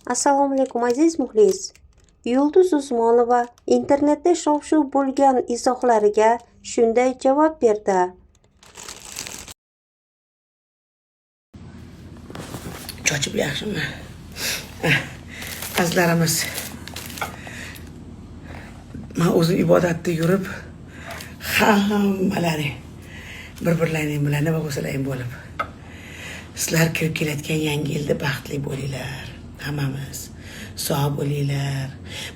Assalomu alaykum aziz muxlis. Yulduz Usmonova internetda shov-shuv bo'lgan izohlariga shunday javob berdi. Chochib yaxshimi? Azlarimiz. Men o'zim ibodatda yurib, hammalari bir-birlaring bilan nima bo'lsalaring bo'lib. Sizlar kirib kelayotgan yangi yilda baxtli bo'linglar. Hammamiz sog' bo'linglar.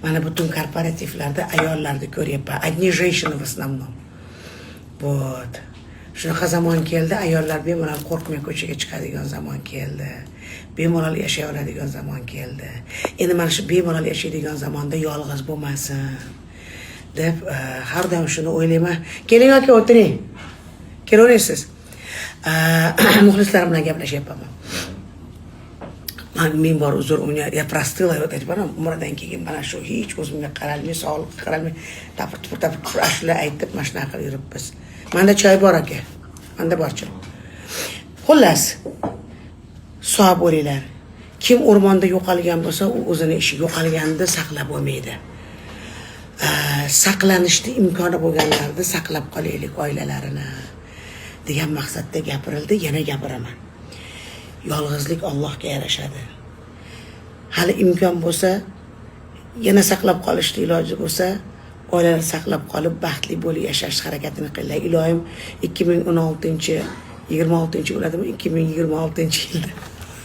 Mana butun korporativlarda ayollarni ko'ryapman. Одни женщины в основном. Вот. Shunaqa zamon keldi, ayollar bemalol qo'rqmay ko'chaga chiqadigan zamon keldi. Bemalol yashay oladigan zamon keldi. Endi mana shu bemalol yashaydigan zamonda yolg'iz bo'lmasin deb har doim shuni o'ylayman. Keling aka, o'tiring. Kelaverasiz. Muxlislarim bilan gaplashyapman. Men bor uzr, я простыла, вот эти baram umradan keyin mana shu hech o'zimga qaralmay, sog'liqqa qaralmay, tapir ashula aytib mana shunaqa qilib yuribmiz. Manda choy bor aka. Manda bor choy. Xullas, sog' bo'linglar. Kim o'rmonda yo'qolgan bo'lsa, u o'zini ishi yo'qolganida saqlab bo'lmaydi. Saqlanishni imkoni bo'lganlarda saqlab qolaylik oilalarini degan maqsadda gapirildi, yana gapiraman. Yolg'izlik Allohga yarashadi. Hali imkon bo'lsa, yana saqlab qolishni iloji bo'lsa, oilalar saqlab qolib baxtli bo'lib yashash harakatini qilinglar. Ilohim 2026 bo'ladimi? 2026-yilda.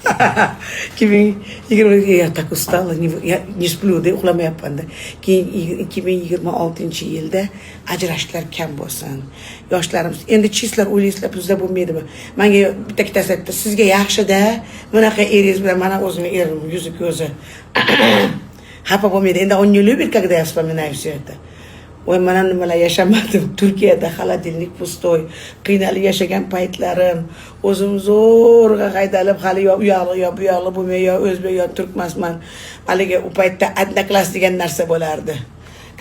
2020 я так устала, не сплю, да uxlamayapman-da. Keyin 2026-yilda ajrashishlar kam bo'lsin. Yoshlarimiz endi chislar o'ylaysizlar, bizda bo'lmaydimi? Menga bitta-ikkitasi aytdi, sizga yaxshi-da, bunaqa eringiz bilan mana o'zimni erim, yuzi ko'zi. Xafa bo'lmaydi. Endi он не любит, когда я вспоминаю все это. Voy, mana nimalar yashamadim. Turkiyada холодильник pustoy, qiynalib yashagan paytlarim, o'zim zo'rg'a haydalib, hali yo u yoqli bo'lmay, yo o'zbek, yo turkmasman. Haligi u paytda adnaklas degan narsa bo'lardi.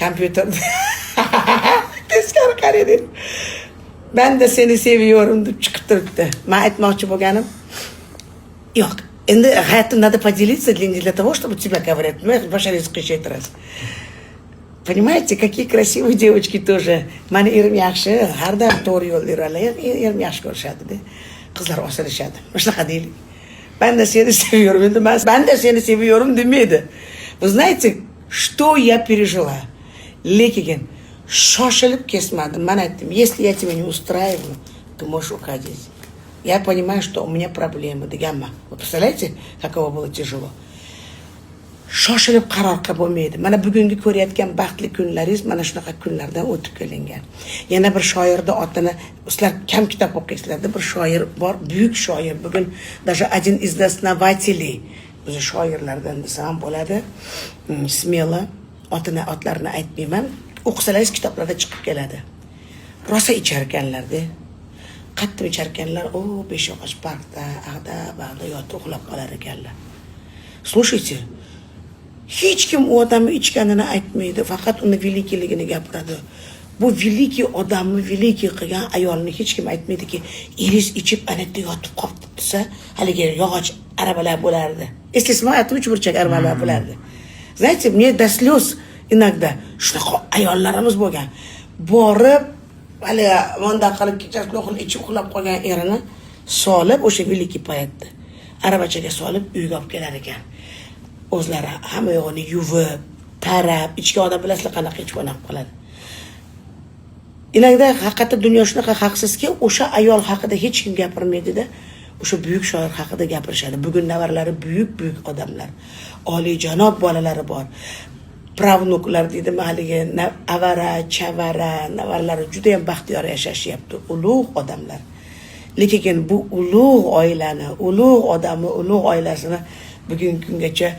Kompyuterda. Teskari qaraydi. Ben de seni seviyorum deb chiqib turibdi. Men aytmoqchi bo'lganim, yo'q. Endi hayotda надо поделиться для того, чтобы тебя говорят. Мы башарец qilishayt раз. Понимаете, какие красивые девочки тоже. Mani erim yaxshi, har doim to'g'ri yo'lda yuradilar. Erim yaxshi ko'rishadi-da. Qizlar osilishadi. Shunaqa deylik. Ben de seni seviyorum. Ben de seni seviyorum demaydi. Вы знаете, что я пережила? Lekin shoshilib kesmadim. Men aytdim, если я тебя не устраиваю, ты можешь уходить. Я понимаю, что у меня проблемы deganman. Вы представляете, каково было тяжело? Shoshilib qaror qilib bo'lmaydi. Mana bugungi ko'rayotgan baxtli kunlaringiz mana shunaqa kunlardan o'tib kelingan. Yana bir shoirda otini, sizlar kam kitob o'qiysizlarda, bir shoir bor, buyuk shoir. Bugun даже один из основателей, o'zi shoirlardan desam bo'ladi. Smelo, otlarini aytmayman. O'qisalaringiz kitoblarda chiqib keladi. Rosa icharkanlarda. Qattiq icharkanlar, o Beshyog'och parkda, bag'da yotib uxlab qolar ekanlar. Слушайте, hech kim u odamni ichganini aytmaydi, faqat uni velikligini gapiradi. Bu veliki odamni veliki qilgan ayolni hech kim aytmaydiki, eringiz ichib anaqda yotib qolibdi desa, haligi yog'och arabalar bo'lardi. Eslasizmi, aytib uchburchak arabalar bo'lardi. Знаете, мне до слез inogda shunaqa ayollarimiz bo'lgan. Borib, hali monda qilib kechasi ichib uxlab qolgan erini solib o'sha veliki paytda arabachaga solib uyga olib kelar ekan. O'zlari hamma yo'g'ini yuvib, tarab, ichki odam bilasizlar qanaqa ichib o'ynab qoladi. Inogda haqiqatda dunyo shunaqa haqsizki, o'sha ayol haqida hech kim gapirmaydi-da, o'sha buyuk shoir haqida gapirishadi. Bugun navaralari buyuk odamlar, oliyjanob bolalari bor. Pravnuklar deydimi, haligi avara, chavara, navaralari juda ham baxtiyor yashashyapti, ulug' odamlar. Lekin bu ulug' oilani, ulug' odamni, ulug' oilasini bugungi kungacha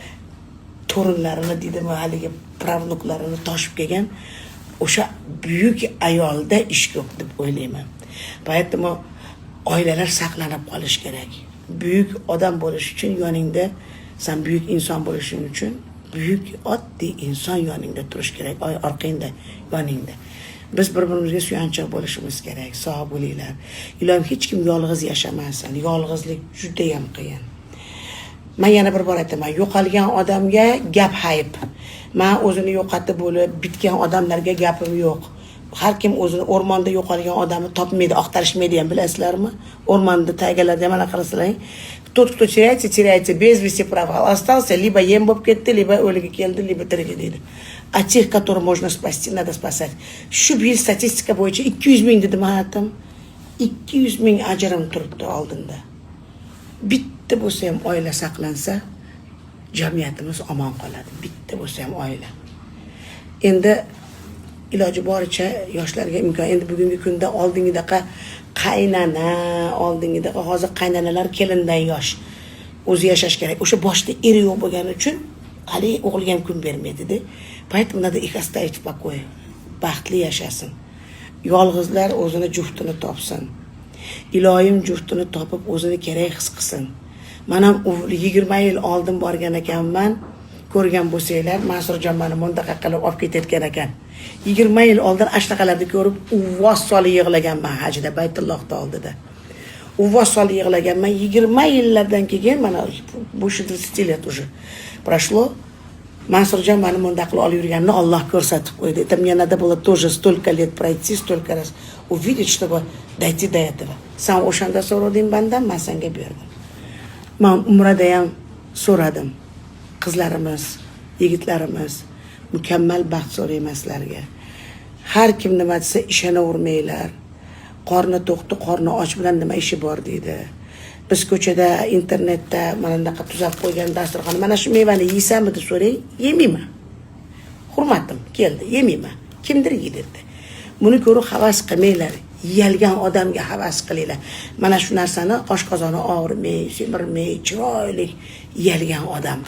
torunlarini deydimi, haligi pravnuklarini toshib kelgan o'sha buyuk ayolda ish ko'p deb o'ylayman. Поэтому oilalar saqlanib qolish kerak. Buyuk odam bo'lish uchun yoningda, sen buyuk inson bo'lishing uchun buyuk oddiy inson yoningda turish kerak, orqangda, yoningda. Biz bir-birimizga suyanchiq bo'lishimiz kerak. Sog' bo'linglar. Ilohim hech kim yolg'iz yashamasin. Yolg'izlik juda ham qiyin. Men yana bir bor aytaman, yo'qolgan odamga gap hayb. Men o'zini yo'qotib bo'lib bitgan odamlarga gapim yo'q. Har kim o'zini o'rmonda yo'qolgan odamni topmaydi, oqtarishmaydi ham, bilasizlarmi? O'rmonda taygalarda mana qarasalaring. Tut кто теряется без вести пропал. Остался, либо yem bo'lib ketdi, lибо o'ligi keldi, lибо tirigi deydi. А тех, которых можно спасти, надо спасать. Shu bir statistika bo'yicha 200 ming dedim hayotim. 200 ming ajrim turibdi oldinda. Bitta bo'lsa ham oila saqlansa, jamiyatimiz omon qoladi. Bitta bo'lsa ham oila. Endi iloji boricha yoshlarga imkon. Endi bugungi kunda oldingidaqa qaynana, oldingidaqa hozir qaynanalar kelindan yosh. O'zi yashash kerak. O'sha boshda eri yo'q bo'lgani uchun hali o'g'liga ham kun bermaydi-da. Поэтому надо их оставить в покое. Baxtli yashasin. Yolg'izlar o'zini juftini topsin. Iloyim juftini topib o'zini kerak his qilsin. Men ham 20 yil oldin borgan ekanman. Ko'rgan bo'lsanglar, Mansurjon meni bundaqa qilib olib ketayotgan ekan. 20 yil oldin ashtaqalarni ko'rib, uvvos solib yig'laganman hajda Baytullohda oldida. Uvvos solib yig'laganman. 20 yillardan keyin mana bu 30 yil уже прошло. Mansurjon meni bunda qilib olib yurganini Alloh ko'rsatib qo'ydi. Это мне надо было тоже столько лет пройти, столько раз увидеть, чтобы дойти до этого. Sen o'shanda so'rading bandan, men senga berdim. Men umrada ham so'radim. Qizlarimiz, yigitlarimiz mukammal baxt so'rayman sizlarga. Har kim nima desa ishonavermanglar. Qorni to'qdi, qorni och bilan nima ishi bor deydi. Biz ko'chada, internetda mana bunaqa tuzab qo'ygan dasturxon, mana shu mevani yeysanmi deb so'rang, yemayman. Hurmatim keldi, yemayman. Kimdir yeydi. Buni ko'rib havas qilmanglar. Yeyilgan odamga havas qilinglar. Mana shu narsani oshqozoni og'rimay, semirmay, chiroyli yeyilgan odam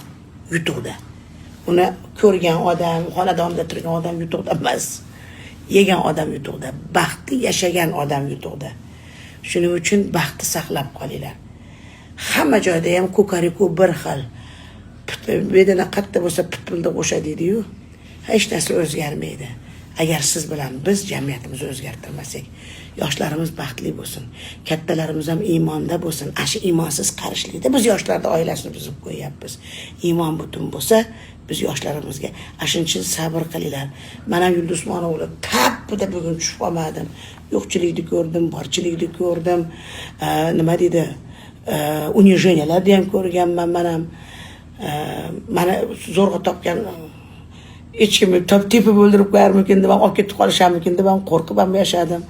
yutuqda. Uni ko'rgan odam, xonadonda turgan odam yutuqda emas. Yegan odam yutuqda, baxtli yashagan odam yutuqda. Shuning uchun baxtni saqlab qolinglar. Hamma joyda ham ko'kariku bir xil. Bedana qatta bo'lsa pipilda qo'sha deydi-yu. Hech narsa o'zgarmaydi. Agar siz bilan biz jamiyatimizni o'zgartirmasak, yoshlarimiz baxtli bo'lsin, kattalarimiz ham iymonda bo'lsin. Ashi iymonsiz qarishlikda biz yoshlarda oilasini buzib qo'yapmiz. Iymon butun bo'lsa, biz yoshlarimizga shuning uchun sabr qilinglar. Men ham Yulduz Usmonovlar tappida bugun tushib qolmadim. Yo'qchilikni ko'rdim, borchilikni ko'rdim. Nima deydi? Unijeniyalarni ham ko'rganman men ham. Mana zo'rg'a topgan hech kimni tepib o'ldirib qo'yarmikin deb, olib ketib qolisharmikin deb qo'rqib ham yashadim.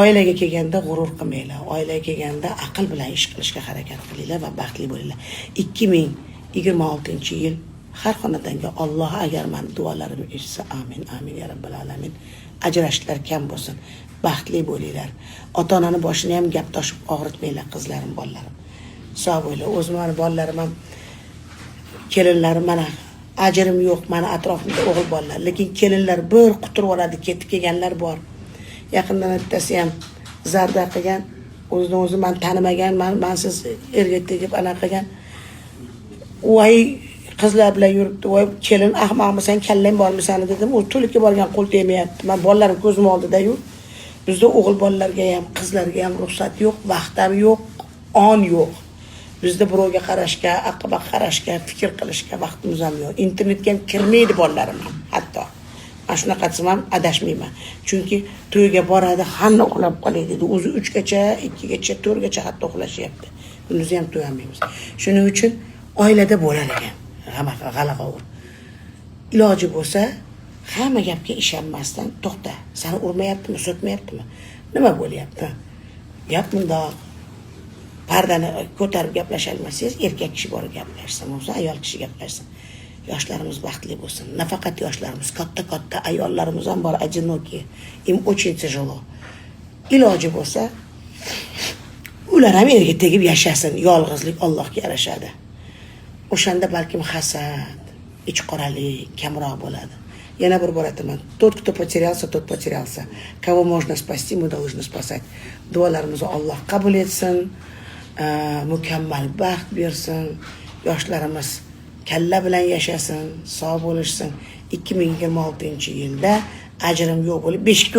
Oilaga kelganda g'urur qilmanglar. Oilaga kelganda aql bilan ish qilishga harakat qilinglar va baxtli bo'linglar. 2026-yil har xonadonga Alloh agar men duolarimni eshitsa, amin, amin ya robbal alamin. Ajrashishlar kam bo'lsin. Baxtli bo'linglar. Ota-onani boshini ham gap toshib og'ritmanglar qizlarim, bolalarim. Sog' bo'linglar. O'zim ham bolalarim ham kelinlarim mana ajrim yo'q, mana atrofimda o'g'il bolalar, lekin kelinlar bir quturib oladi, ketib kelganlar bor. Yaqindan bittasi ham zarda qilgan, o'zini o'zi men tanimagan, men siz erga tegib anaqa qilgan. Voy qizlar bilan yuribdi, voy kelin ahmoqmisan, kallang bormisan dedim. U to'likka borgan qo'l tegmayapti. Men bolalarim ko'zim oldida-yu. Bizda o'g'il bolalarga ham, qizlarga ham ruxsat yo'q, vaqt ham yo'q, on yo'q. Bizda birovga qarashga, aqlga qarashga, fikr qilishga vaqtimiz ham yo'q. Internetga ham kirmaydi bolalarim ham, hatto. Mana shunaqa qilsam ham adashmayman. Chunki to'yga boradi, hamma uxlab qoladi dedi. O'zi 3 gacha, 2 gacha, 4 gacha hatto uxlashyapti. Kunduzi ham to'y olmaymiz. Shuning uchun oilada bo'lar ekan. G'alag'ovur. Iloji bo'lsa, hamma gapga ishonmasdan, to'xta. Seni urmayaptimi, so'tmayaptimi? Nima bo'lyapti? Gap bundoq. Pardani ko'tarib gaplasha olmasangiz, erkak kishi borib gaplashsin, bo'lsa ayol kishi gaplashsin. Yoshlarimiz baxtli bo'lsin. Nafaqat yoshlarimiz, katta ayollarimiz ham bor, одинокие. Им очень тяжело. Iloji bo'lsa, ular ham erga tegib yashasin. Yolg'izlik Allohga yarashadi. O'shanda balkim hasad, ichqoralik kamroq bo'ladi. Yana bir bor aytaman. Тот, кто потерялся, тот потерялся. Кого можно спасти, мы должны спасать. Duolarimizni Alloh qabul etsin. Mukammal baxt bersin. Yoshlarimiz kalla bilan yashasin, sog' bo'lishsin. 2026-yilda ajrim yo'q bo'lib 5